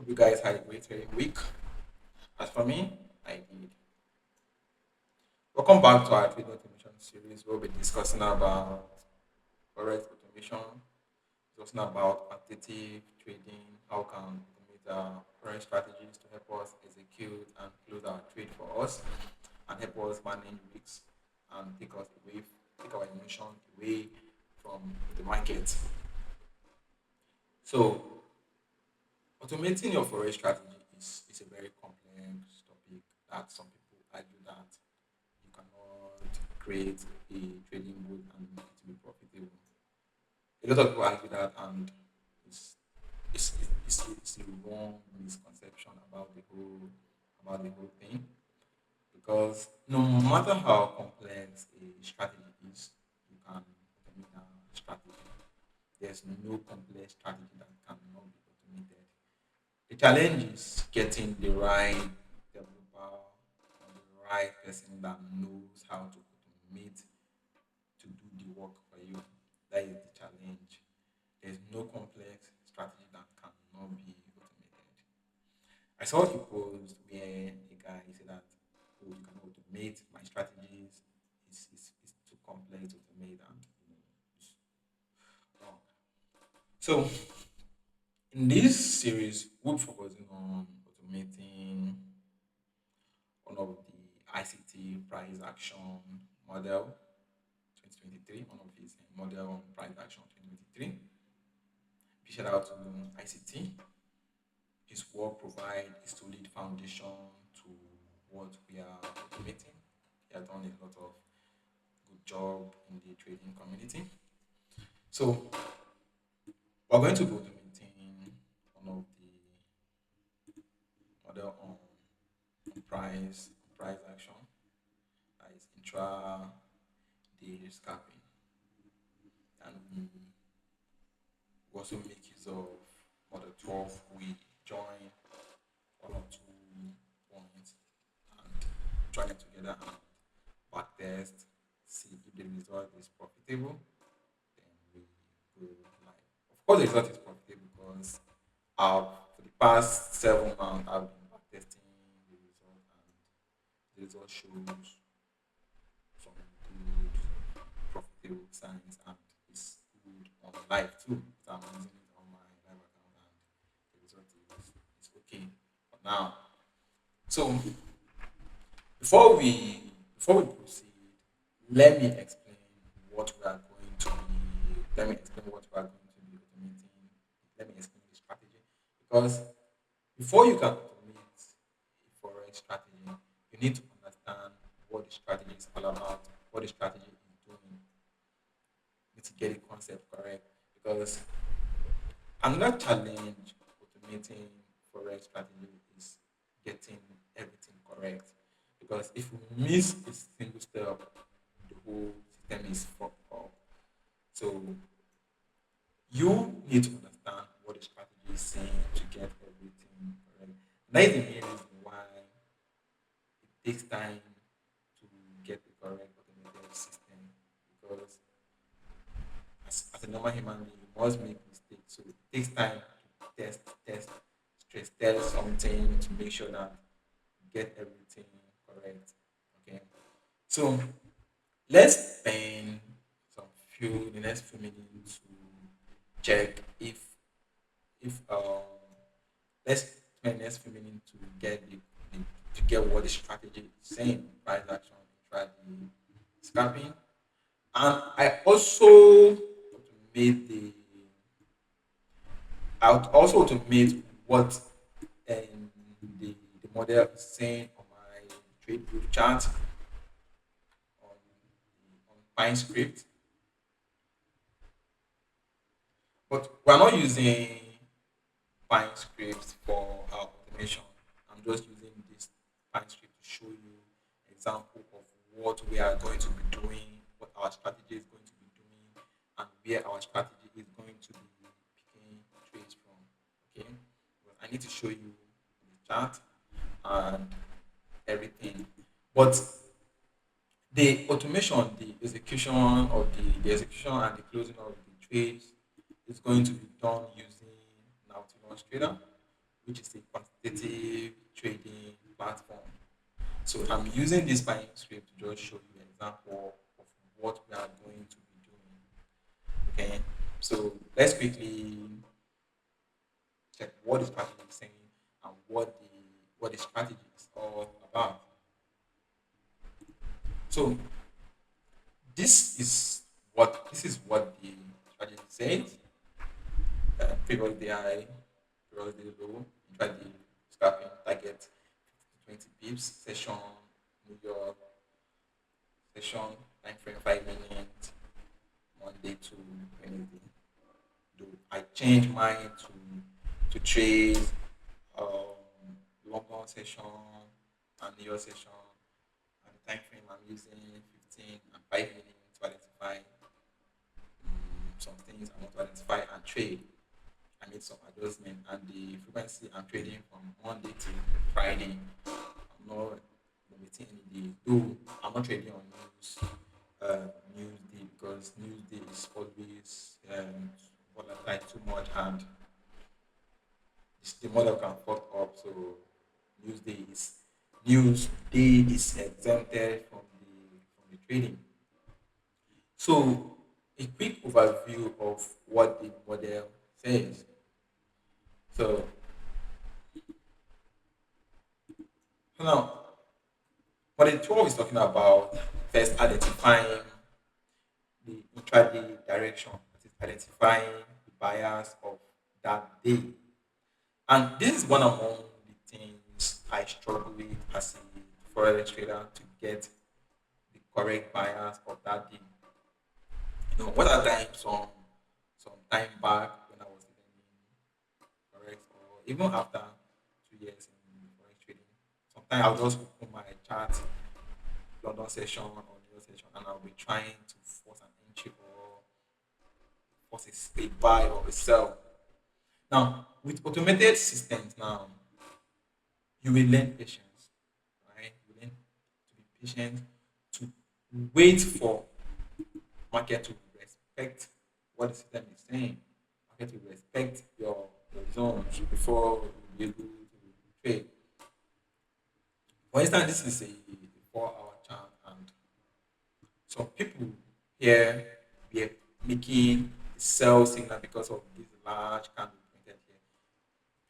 you guys had a great trading week. As for me, I did. Welcome back to our trading automation series. We'll be discussing about forex automation, discussing about quantitative trading, how can automate our forex strategies to help us execute and close our trade for us, and help us manage risks and take our emotion away from the market. So automating your forex strategy is a very complex topic that some people argue that you cannot create a trading book and it to be profitable. A lot of people argue that, and it's it's a wrong misconception about the whole thing, because no matter how complex a strategy is, you can automate a strategy. There's no complex strategy that cannot be automated. The challenge is getting the right developer or the right person that knows how to automate to do the work for you. That is the challenge. There's no complex strategy that cannot be automated. I saw a post where a guy said that, oh, you can automate my strategies. It's too complex to automate, and it's wrong. So in this series, we're focusing on automating one of the ICT price action model 2023, one of his model on price action 2023. Big shout out to ICT. His work provides a solid foundation to what we are automating. He has done a lot of good job in the trading community. So we're going to go automating one of the model on price action, that is intra day scalping, and we also make use of model 12. We join one or two points and join it together and backtest, see if the result is profitable, then we go live. Of course, the result is profitable because for the past 7 months I've been backtesting the result, and the result shows some good profitable signs, and it's good on live too. So I'm using it on my live account, and the result is okay for now. So before we proceed, let me explain what we are going to be. Let me explain what we are going to be automating. Let me explain the strategy, because before you can automate a forex strategy, you need to understand what the strategy is all about, what the strategy is doing. You need to get the concept correct, because another challenge automating forex strategy is getting everything correct. Because if you miss a single step, the whole system is fucked up. So you need to understand what the strategy is saying to get everything correct. That is the main reason why it takes time to get the correct automated system, because as a normal human being, you must make mistakes. So it takes time to test, stress test something to make sure that you get everything correct. Okay. So let's spend the next few minutes to check if let's spend the next few minutes to to get what the strategy is saying, price action, try the scalping. And automate the I would also automate what the model is saying on my trade view chart on Pine script. But we're not using Pine script for our automation. I'm just using this Pine script to show you example of what we are going to be doing, what our strategy is going to be doing, and where our strategy is going to be picking trades from. Okay, but I need to show you the chart and everything. But the automation, the execution and the closing of the trades is going to be done using NautilusTrader, which is a quantitative trading platform. So I'm using this Python script to just show you an example of what we are going to be doing. Okay, so let's quickly check what the strategy is saying and what the strategy is all about. So this is what the strategy says. Previous DI, previous day low, intraday scalping target 20 pips, session New York, session time frame 5 minutes, Monday to Wednesday. Do I change mine to trade London session and New York session, and the time frame I'm using 15 and 5 minutes to identify some things I want to identify and trade. I made some adjustment, and the frequency I'm trading from Monday to Friday. I'm not limiting any day. Though I'm not trading on news day, because news day is always volatile too much, and the model can fuck up. So news day is news day is exempted from the trading. So a quick overview of what the model says. So now, what the 12 is talking about, first identifying the intraday direction, that is identifying the bias of that day. And this is one among the things I struggle with as a forex trader, to get the correct bias of that day. What are time some time back when I was learning forex, or even after 2 years in forex trading, sometimes I'll just open my chart, London session or New York session, and I'll be trying to force an entry or force a buy or a sell. Now, with automated systems now, you will learn patience, right? You learn to be patient, to wait for market to respect what the system is saying. Market to respect your zones before you be able to trade. For instance, this is a 4 hour chart, and some people here were making sell signal because of this large candle printed here.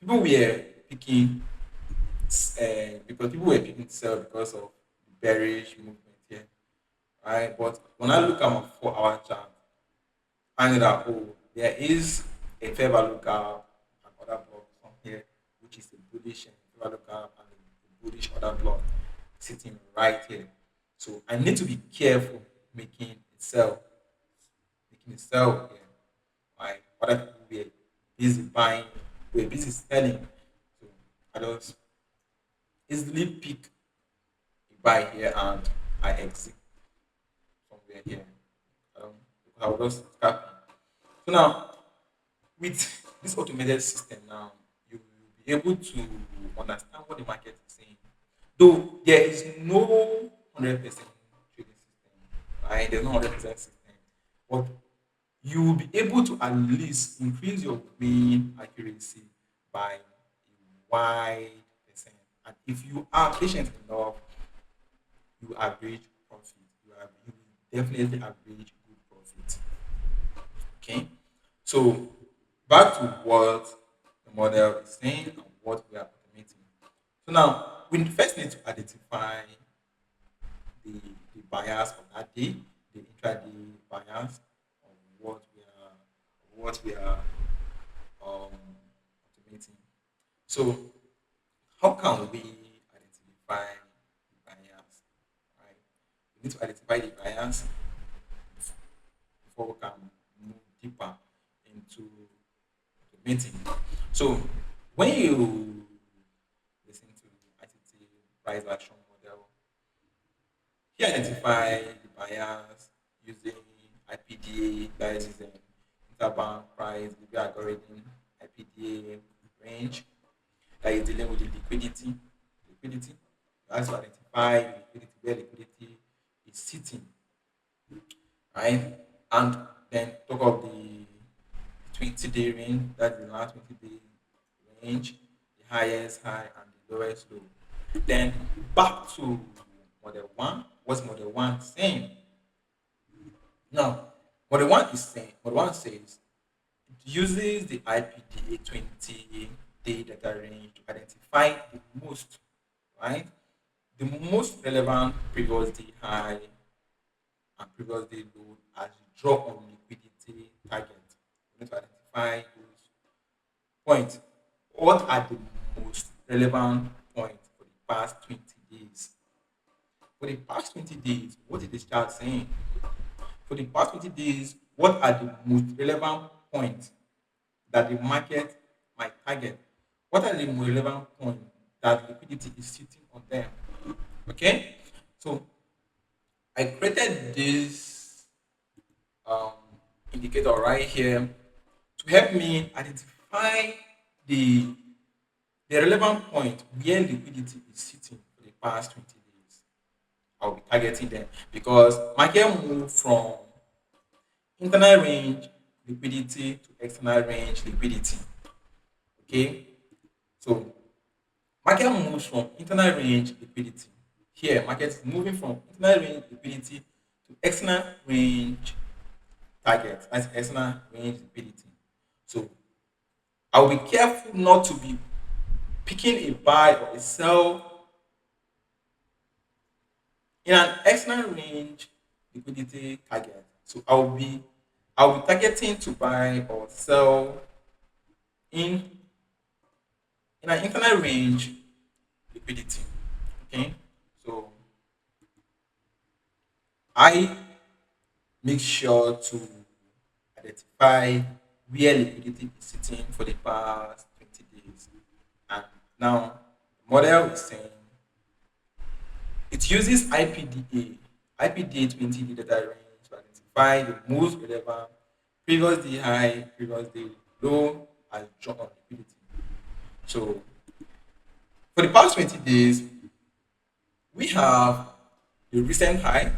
People were picking because people were picking sell because of the bearish movement here, right? But when I look at my 4 hour chart, I know that, oh, there is a fair value gap and other block from here, which is a bullish fair value gap and a bullish other block sitting right here. So I need to be careful making it sell here. Right? Other people were busy buying, were busy selling. So I just easily pick a buy here and I exit somewhere here. Because I was just scalping. So now, with this automated system now, you will be able to understand what the market is saying. Though there is no 100% trading system, right? There's no 100% system. But you will be able to at least increase your win accuracy by a wide percent. And if you are patient enough, you average profit. You will definitely average good profit. Okay. So back to what the model is saying and what we are automating. So now we first need to identify the, the bias of that day, the intraday bias of what we are um, automating. So how can we identify the bias? Right? We need to identify the bias before we can move deeper into automating. So when you listen to ICT price action model, he identify the bias using IPDA, that is an interbank price delivery algorithm, IPDA range, that is dealing with the liquidity. Liquidity. You have to identify liquidity, where liquidity is sitting, right? And then talk of the 20-day range, that's the last 20 day range. You highest high and the lowest low. Then back to model one. What's model one saying? Now, model one says it uses the IPDA 20-day data range to identify the most, right? The most relevant previous day high and previous day low as you draw on liquidity target. We need to identify those points. What are the most relevant points for the past 20 days? For the past 20 days, what is the chart saying? For the past 20 days, what are the most relevant points that the market might target? What are the most relevant points that liquidity is sitting on them? Okay, so I created this um, indicator right here to help me identify the the relevant point where liquidity is sitting for the past 20 days. I'll be targeting them because market move from internal range liquidity to external range liquidity. Okay, so market moves from internal range liquidity. Here, market is moving from internal range liquidity to external range target. That's external range liquidity. So I'll be careful not to be picking a buy or a sell in an external range liquidity target. So I'll be targeting to buy or sell in an internal range liquidity. Okay, so I make sure to identify where liquidity is sitting for the past 20 days. And now the model is saying it uses IPDA 20 data range to identify the most relevant previous day high, previous day low as drawn on liquidity. So for the past 20 days, we have the recent high.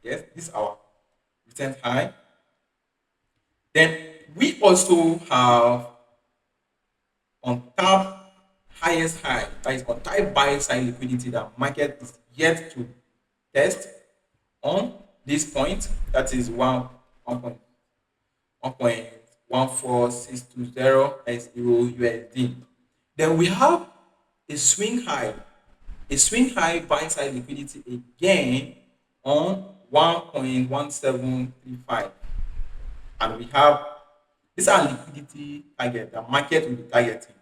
Yes, this is our recent high. Then we also have on top highest high, that is on top buy side liquidity that market is yet to test on this point. That is 1.14620 euro USD. Then we have a swing high, buy side liquidity again on 1.1735, and we have these are liquidity target that market will be targeting,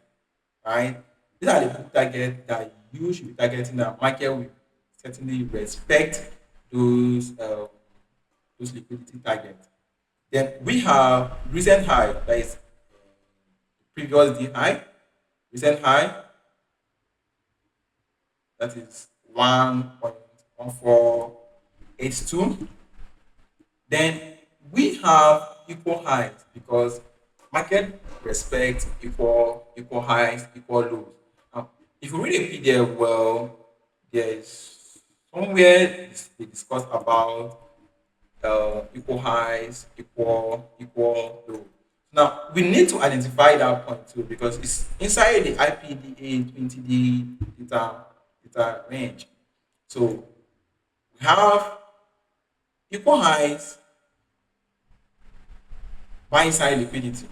right? These are the book target that you should be targeting. That market will certainly respect those liquidity targets. Then we have recent high, that is previous day high, recent high, that is 1.1482. Then we have equal highs because market respects equal highs, equal lows. Now, if you read a PDF well, there is somewhere they discuss about equal highs, equal low. Now we need to identify that point too because it's inside the IPDA 20D data range. So we have equal highs, buy side liquidity,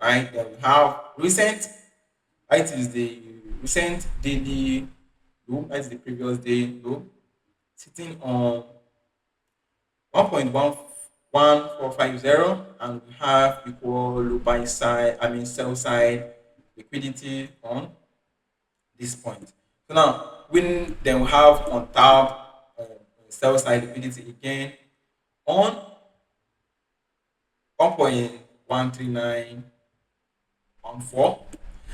right? Then we have recent, that is the recent daily low, that is the previous day low, sitting on 1.11450, and we have equal low buy side, sell side liquidity on this point. So now we have on top sell side liquidity again on 1.13914.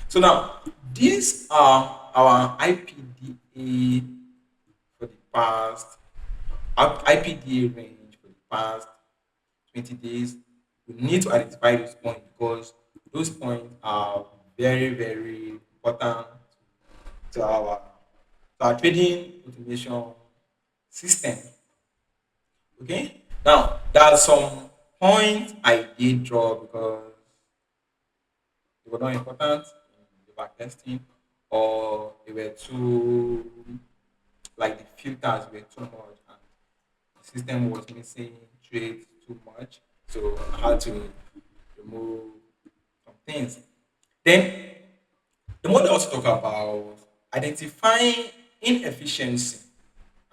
So now these are our IPDA for the past IPDA range for the past 20 days. We need to identify those points because those points are very, very important to our trading automation system. Okay. Now there are some points I did draw because they were not important in the backtesting. or they were too, like the filters were too much and the system was missing trades too much. So I had to remove some things. Then the model also talk about identifying inefficiency,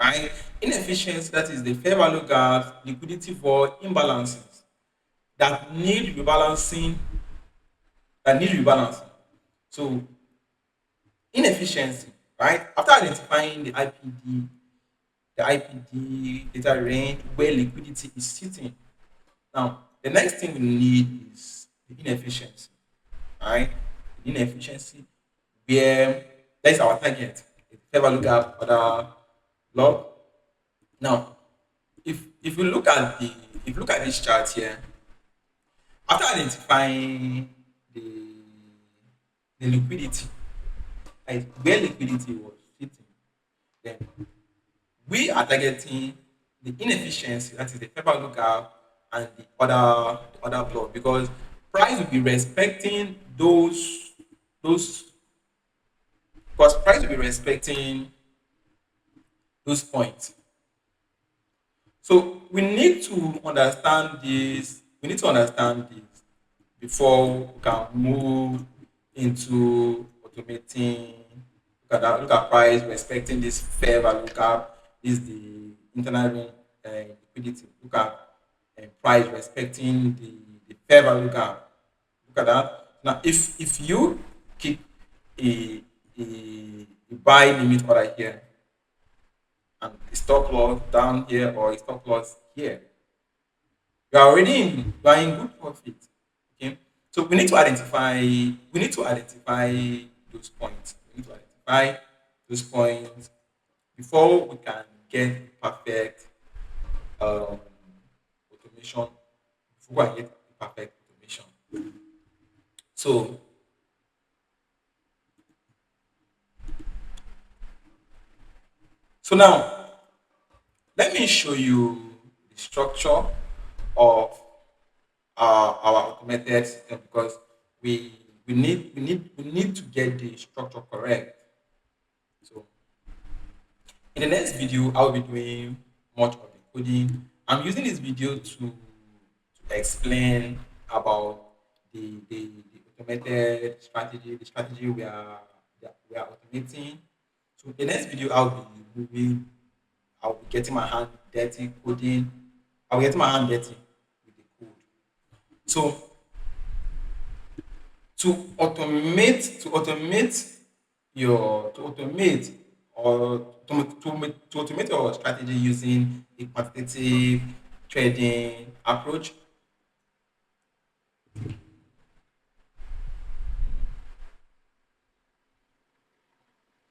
right? Inefficiency, that is the fair value gaps, liquidity void, imbalances that need rebalancing, that need rebalancing. So inefficiency, right? After identifying the IPD data range where liquidity is sitting. Now, the next thing we need is the inefficiency, right? The inefficiency where that's our target. If you ever look at other log. Now, if you look at the if you look at this chart here, after identifying the the liquidity, like where liquidity was sitting, then we are targeting the inefficiency, that is the fair value gap, and the other block, because price will be respecting those because price will be respecting those points. So we need to understand this. We need to understand this before we can move into automating. Look at that. Look at price respecting this fair value gap. This is the internal liquidity. Look at price respecting the fair value gap. Look at that. Now, if you keep a, a buy limit order here and a stop loss down here or a stop loss here, you are in good profit. Okay. So we need to identify those points. We need to identify those points before we can get perfect um, automation. Before we can get perfect automation. So now let me show you the structure of our automated system, because we need to get the structure correct. So in the next video, I'll be doing much of the coding. I'm using this video to explain about the automated strategy, the strategy that we are automating. So the next video, I'll be getting my hand dirty coding. I'll be getting my hand dirty with the code. So to automate to automate or to automate your strategy using a quantitative trading approach,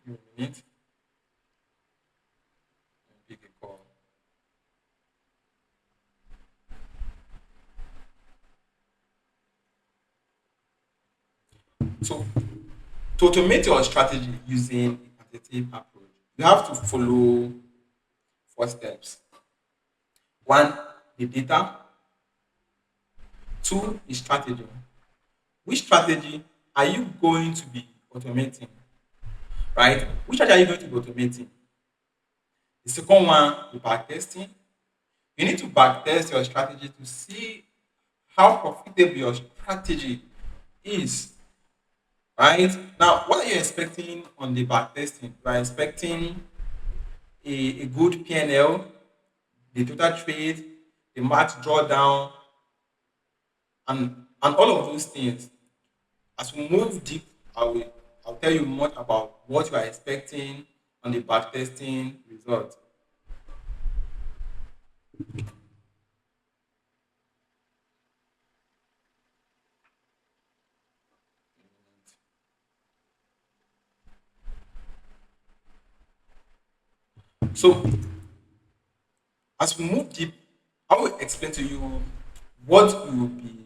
you need to pick a call. So to automate your strategy using a quantitative approach, you have to follow four steps. One, the data. Two, the strategy. Which strategy are you going to be automating? Right? Which strategy are you going to be automating? The second one, the backtesting. You need to backtest your strategy to see how profitable your strategy is. Right? Now, what are you expecting on the backtesting? You are expecting a good P&L, the total trade, the max drawdown, and all of those things. As we move deep, I'll tell you much about what you are expecting on the backtesting result. So as we move deep, I will explain to you what you will be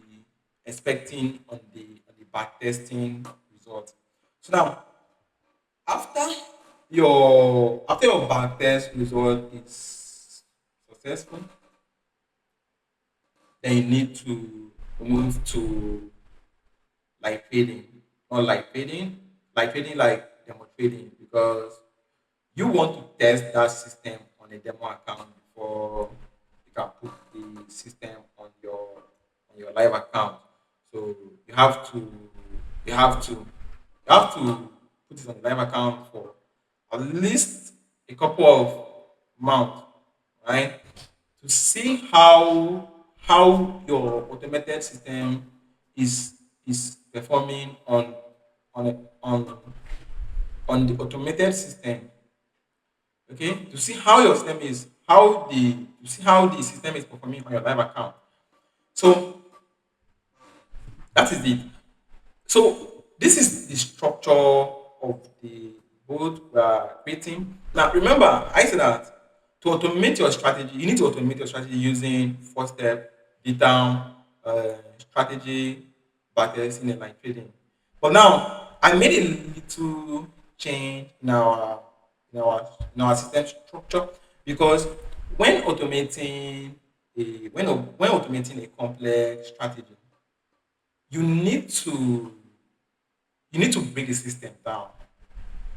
expecting on the backtesting result. So now, after your backtest result is successful, then you need to move to live trading, not live trading, like trading because you want to test that system on a demo account before you can put the system on your live account. So you have to you have to you have to put it on the live account for at least a couple of months, right? To see how your automated system is performing on a, on the automated system. Okay, to see how your system is how the to see how the system is performing on your live account. So that is it. So this is the structure of the board we are creating. Now remember, I said that to automate your strategy, you need to automate your strategy using first step, data, strategy, backtesting, and like trading. But now I made a little change in our system structure because when automating when automating a complex strategy, you need to you need to break the system down.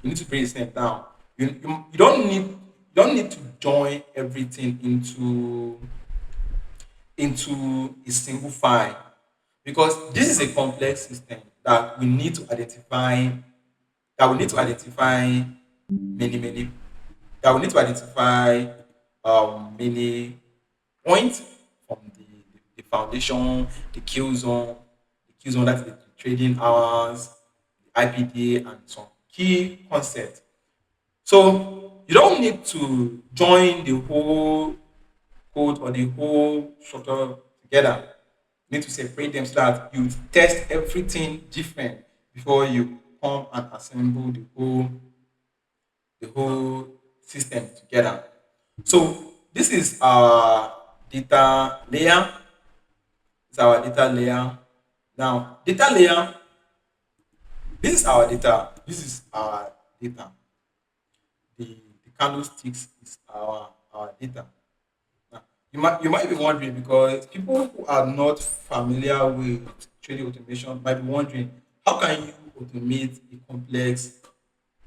You need to break the system down. You don't need to join everything into a single file because this is a complex system that we need to identify many that we need to identify many points from the foundation, the kill zone that is the trading hours, the IPDA, and some key concepts. So you don't need to join the whole code or the whole structure together. You need to separate them so that you test everything different before you come and assemble the whole system together. So this is our data layer. It's our data layer. Now, data layer, this is our data. This is our data. The candlesticks is our data. Now, you might be wondering because people who are not familiar with trading automation might be wondering how can you automate a complex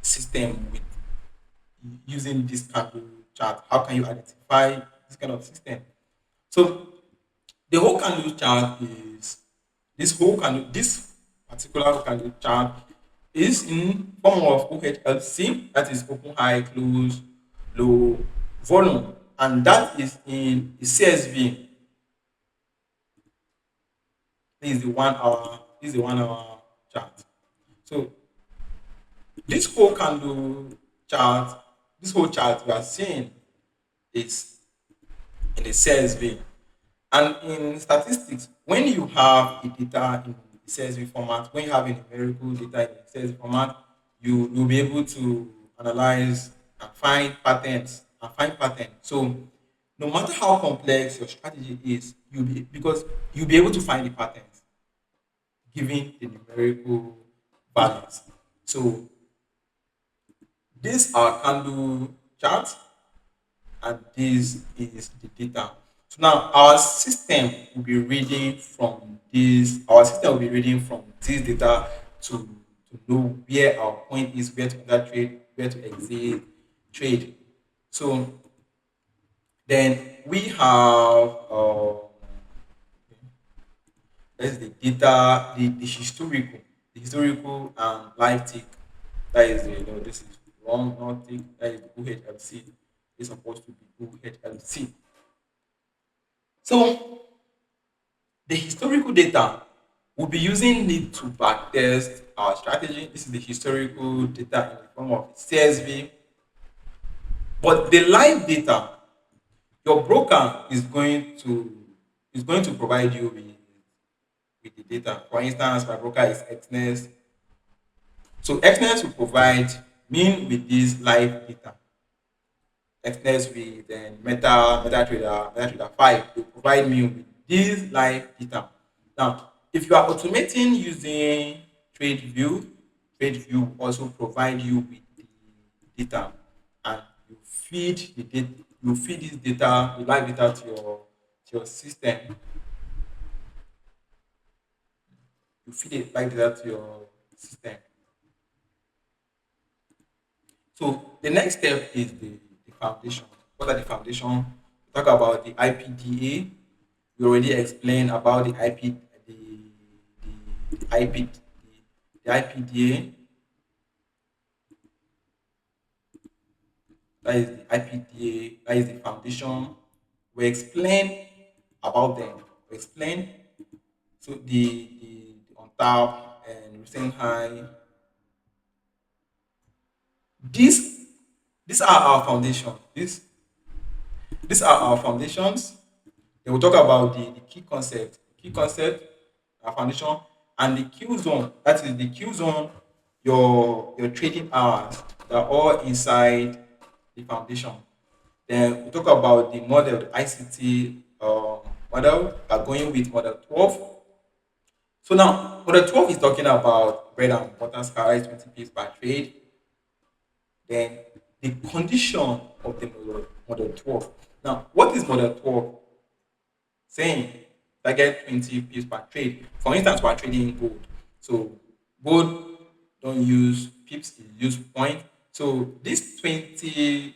system with using this candle chart? How can you identify this kind of system? So the whole candle chart is this particular candle chart is in form of OHLC, that is open, high, close, low, volume, and that is in the CSV. This is the 1 hour. This is the 1 hour chart. So this whole candle chart, this whole chart we are seeing is in the CSV. And in statistics, when you have a data in CSV format, when you have a numerical data in CSV format, you'll be able to analyze and find patterns So no matter how complex your strategy is, because you'll be able to find the patterns given the numerical values. So these are candle charts and this is the data. So now our system will be reading from this data to know where our point is, where to enter trade, where to exit trade. So then we have that's the data, the historical and live tick. That is this is wrong, not tick, that is the OHLC. It's supposed to be OHLC. So the historical data, we'll be using it to backtest our strategy. This is the historical data in the form of CSV. But the live data, your broker is going to provide you with the data. For instance, my broker is Xnest. So Xnest will provide me with this live data. Xnest with MetaTrader 5 will provide me with this live data. Now, if you are automating using TradeView, TradeView will also provide you with the data, and you feed this data, the live data to your system. You feed it live data to your system. So the next step is the foundation. What are the foundation? We talk about the IPDA. We already explained about the IP the IPDA. That is the IPDA. That is the foundation. We explain about them. We explain so the on top and recent high. These these are our foundation. These are our foundations. They will talk about the key concept, our foundation, and the Q zone. That is the Q zone, your trading hours. They're all inside the foundation. Then we talk about the model, the ICT model, going with model 12. So now, model 12 is talking about bread and butter sky, 20 pips per trade. Then the condition of the model 12. Now, what is model 12? Saying I get 20 pips per trade. For instance, we're trading gold. So gold don't use pips, it use point. So this 20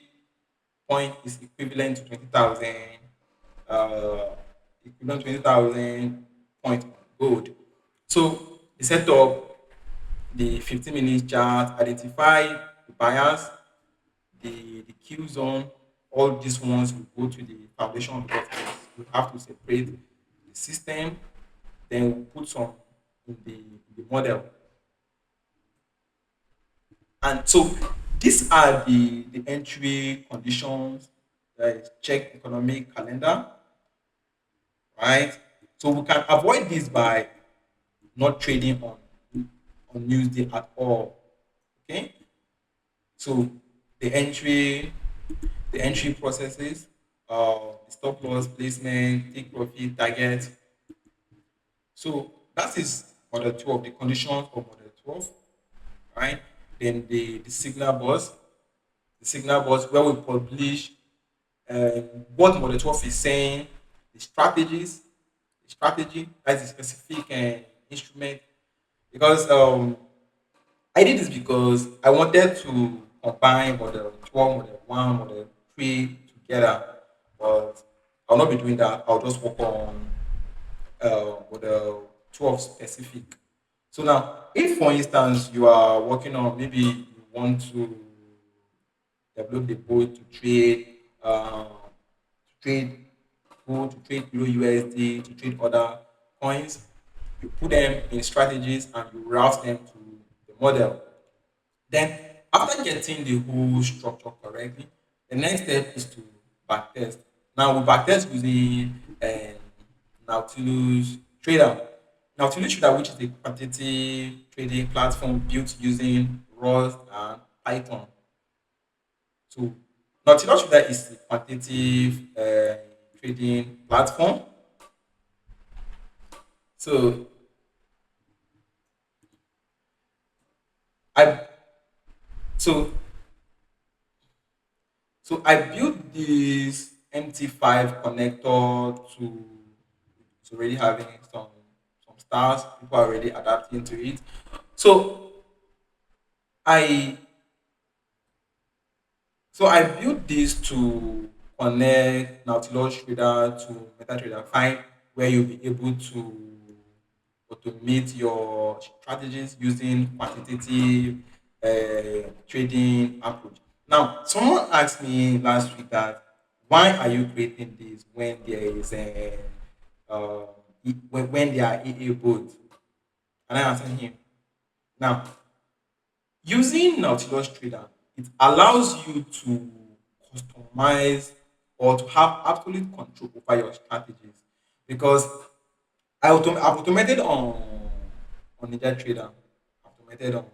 point is equivalent to 20,000 uh equivalent 20,000 point on gold. So the setup, the 15-minute chart, identify the buyers, the Q zone, all these ones will go to the foundation because we have to separate the system, then we put some in the model. And so these are the entry conditions, check economic calendar, right? So we can avoid this by not trading on Newsday at all. Okay. So the entry the entry processes, stop loss placement, take profit, target. So that is model 12, the conditions of model 12, right? Then the signal bus, where we publish what model 12 is saying, the strategies, the strategy, that's a specific instrument. Because I did this because I wanted to combine model 12, model 1, model 3 together. But I'll not be doing that. I'll just work on model 12 specific. So now, if for instance you are working on maybe you want to develop the code to trade gold, to trade below USD, to trade other coins, you put them in strategies and you route them to the model. Then, after getting the whole structure correctly, the next step is to backtest. Now, we backtest using Nautilus Trader. Nautilus Trader, which is a quantitative trading platform built using Rust and Python. So, Nautilus Trader is a quantitative trading platform. So, I so I built this MT5 connector to it's already having some stars. People are already adapting to it. So I I built this to connect Nautilus Trader to MetaTrader 5, where you'll be able to automate your strategies using quantitative trading approach. Now, someone asked me last week that why are you creating this when there is a when there are AA boards? And I answered him. Now, using Nautilus Trader, it allows you to customize or to have absolute control over your strategies because I've automated on Ninja Trader, I've automated on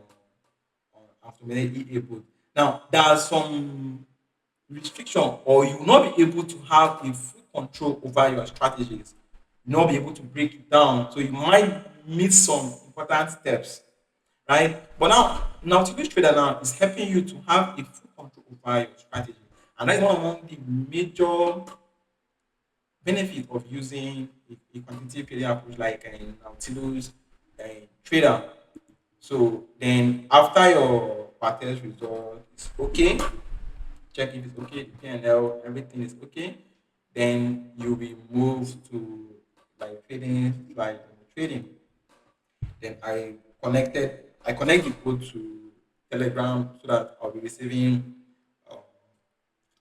I've automated EA boot. Now there are some restriction, or you will not be able to have a full control over your strategies. You will not be able to break it down, so you might miss some important steps, right? But now to this trader now is helping you to have a full control over your strategy, and that's one among the major benefit of using a quantitative trading approach like Nautilus Trader. So then after backtest result is okay. Check if it's okay, the P&L, everything is okay. Then you'll be moved to like trading, like trading. Then I connect the code to Telegram so that I'll be receiving um,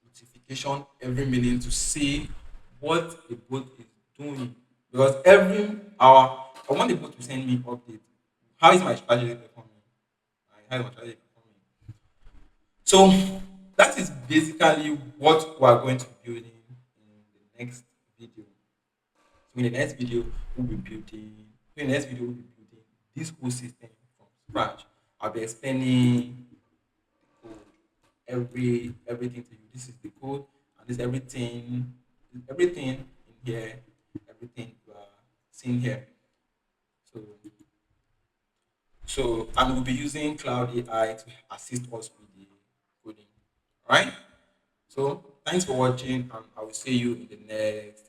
notification every minute to see what the bot is doing. Because every hour, I want the bot to send me update. How is my strategy performing? How is my strategy performing? So that is basically what we are going to be building in the next video. So in the next video, we'll be building this whole system from scratch. I'll be explaining the code, everything to you. This is the code, and this everything in here, everything you are seeing here. So and we'll be using Cloud AI to assist us with the coding. All right. So thanks for watching, and I will see you in the next